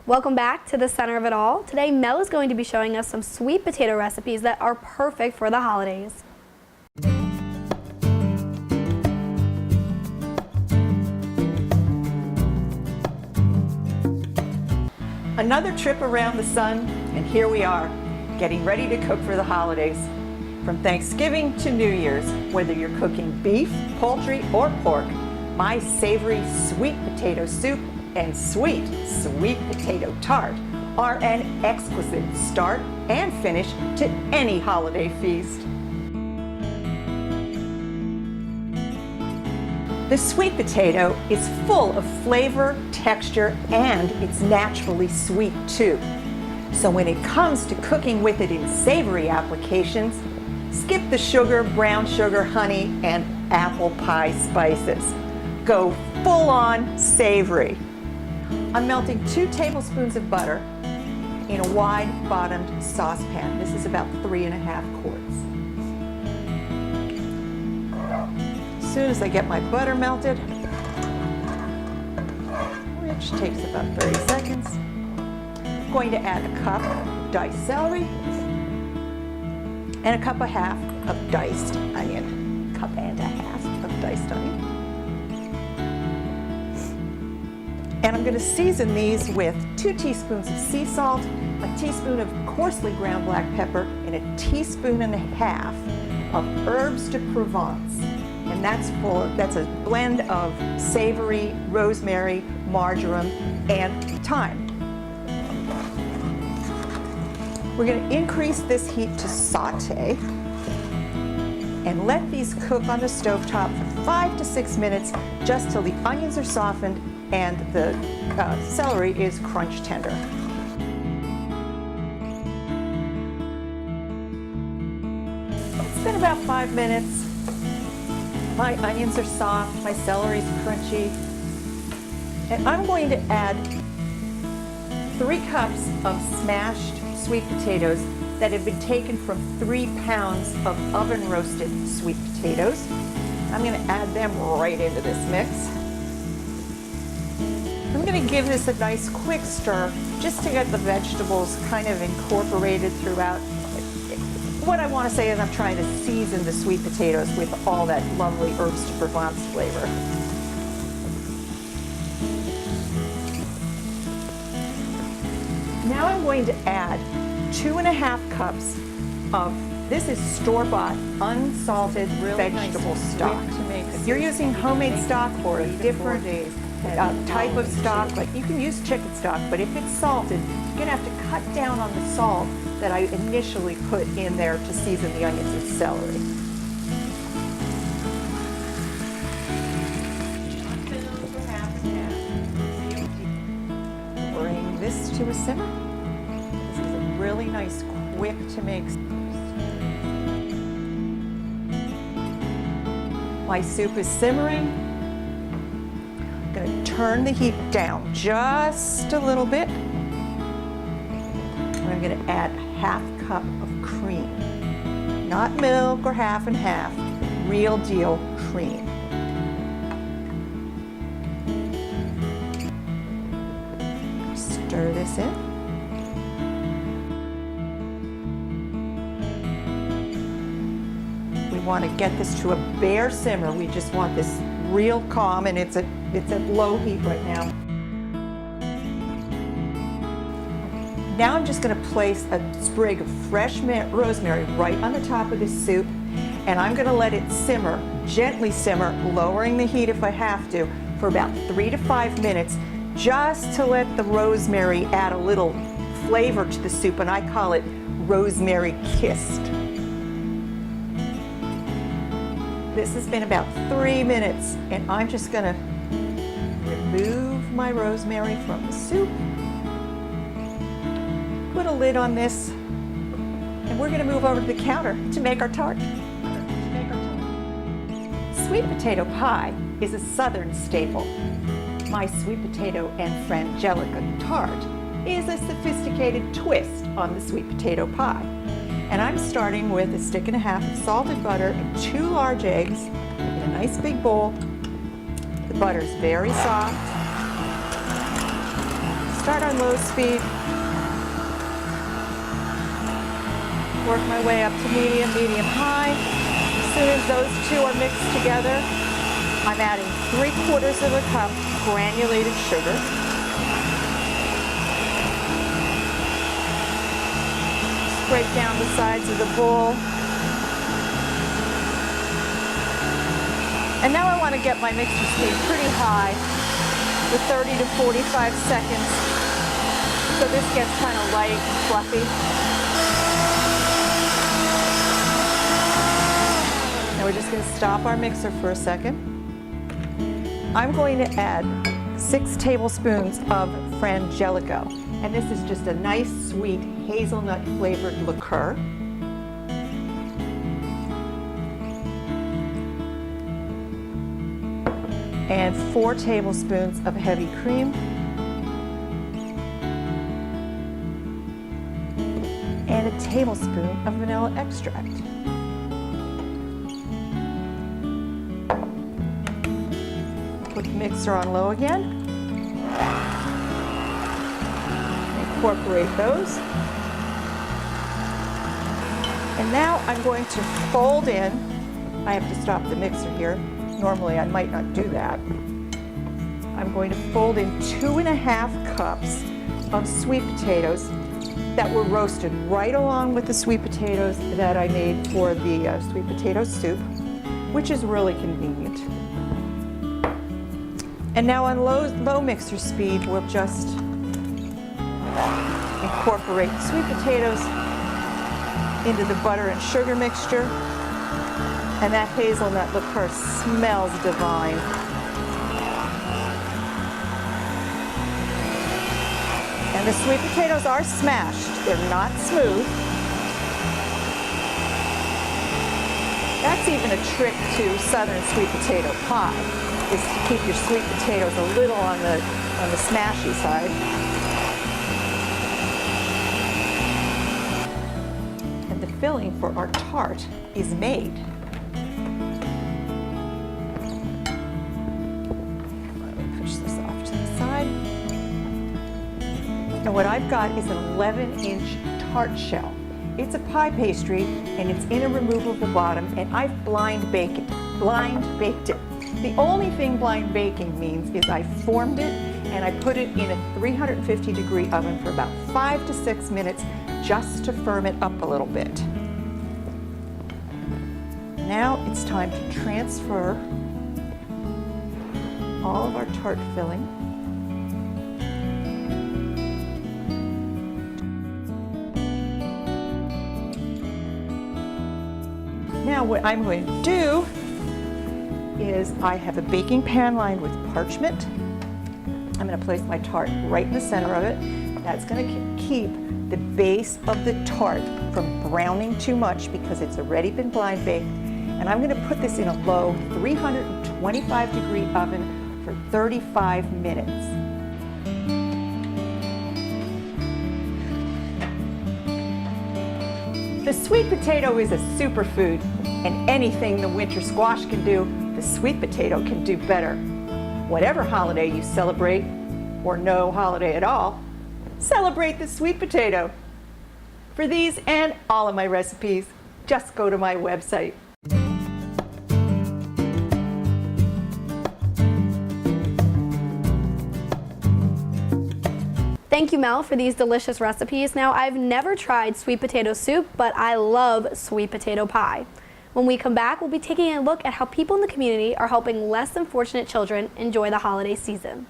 Welcome back to the center of it all. Today Mel is going to be showing us some sweet potato recipes that are perfect for the holidays. Another trip around the sun, and here we are, getting ready to cook for the holidays. From Thanksgiving to New Year's, whether you're cooking beef, poultry, or pork, my savory sweet potato soup and sweet potato tart are an exquisite start and finish to any holiday feast. The sweet potato is full of flavor, texture, and it's naturally sweet too. So when it comes to cooking with it in savory applications, skip the sugar, brown sugar, honey, and apple pie spices. Go full on savory. I'm melting 2 tablespoons of butter in a wide bottomed saucepan. This is about 3½ quarts. As soon as I get my butter melted, which takes about 30 seconds, I'm going to add a cup of diced celery and a cup and a half of diced onion. Cup and a half of diced onion. And I'm going to season these with 2 teaspoons of sea salt, a teaspoon of coarsely ground black pepper, and a teaspoon and a half of herbes de Provence. And that's a blend of savory, rosemary, marjoram, and thyme. We're going to increase this heat to saute and let these cook on the stovetop for 5 to 6 minutes, just till the onions are softened and the celery is crunch tender. It's been about 5 minutes. My onions are soft, my celery is crunchy, and I'm going to add 3 cups of smashed sweet potatoes that have been taken from 3 pounds of oven roasted sweet potatoes. I'm going to add them right into this mix. I'm going to give this a nice quick stir just to get the vegetables kind of incorporated throughout. What I want to say is I'm trying to season the sweet potatoes with all that lovely herbes de Provence flavor. Now I'm going to add 2½ cups of, this is store-bought, unsalted vegetable stock. If you're using homemade stock or a different type of stock, like you can use chicken stock, but if it's salted, you're going to have to cut down on the salt that I initially put in there to season the onions and celery. Bring this to a simmer. This is a really nice, quick to make. My soup is simmering. I'm going to turn the heat down just a little bit. I'm going to add a ½ cup of cream. Not milk or half and half, real deal cream. Stir this in. We want to get this to a bare simmer. We just want this real calm, and it's at low heat right now. Now I'm just going to place a sprig of fresh rosemary right on the top of this soup, and I'm going to let it simmer, gently simmer, lowering the heat if I have to, for about 3 to 5 minutes, just to let the rosemary add a little flavor to the soup, and I call it rosemary kissed. This has been about 3 minutes, and I'm just going to remove my rosemary from the soup. Put a lid on this, and we're going to move over to the counter to make our tart. Sweet potato pie is a Southern staple. My sweet potato and frangelica tart is a sophisticated twist on the sweet potato pie. And I'm starting with 1.5 sticks of salted butter and 2 large eggs in a nice big bowl. The butter's very soft. start on low speed, work my way up to medium, medium high. As soon as those two are mixed together, I'm adding 3/4 of a cup granulated sugar. Scrape down the sides of the bowl. And now I want to get my mixture speed pretty high with 30 to 45 seconds so this gets kind of light and fluffy. Now we're just going to stop our mixer for a second. I'm going to add 6 tablespoons of Frangelico, and this is just a nice sweet hazelnut flavored liqueur. And 4 tablespoons of heavy cream. And a tablespoon of vanilla extract. Put the mixer on low again. Incorporate those. And now I'm going to fold in. I have to stop the mixer here. Normally I might not do that. I'm going to fold in 2½ cups of sweet potatoes that were roasted right along with the sweet potatoes that I made for the sweet potato soup, which is really convenient. And now on low mixer speed, we'll just incorporate the sweet potatoes into the butter and sugar mixture. And that hazelnut liqueur smells divine. And the sweet potatoes are smashed. They're not smooth. That's even a trick to southern sweet potato pie, is to keep your sweet potatoes a little on the smashy side. And the filling for our tart is made. And what I've got is an 11-inch tart shell. It's a pie pastry, and it's in a removable bottom, and I've blind baked it. The only thing blind baking means is I formed it, and I put it in a 350-degree oven for about 5 to 6 minutes just to firm it up a little bit. Now it's time to transfer all of our tart filling. Now what I'm going to do is I have a baking pan lined with parchment. I'm going to place my tart right in the center of it. That's going to keep the base of the tart from browning too much because it's already been blind baked. And I'm going to put this in a low 325-degree oven for 35 minutes. The sweet potato is a superfood, and anything the winter squash can do, the sweet potato can do better. Whatever holiday you celebrate, or no holiday at all, celebrate the sweet potato. For these and all of my recipes, just go to my website. Thank you, Mel, for these delicious recipes. Now, I've never tried sweet potato soup, but I love sweet potato pie. When we come back, we'll be taking a look at how people in the community are helping less than fortunate children enjoy the holiday season.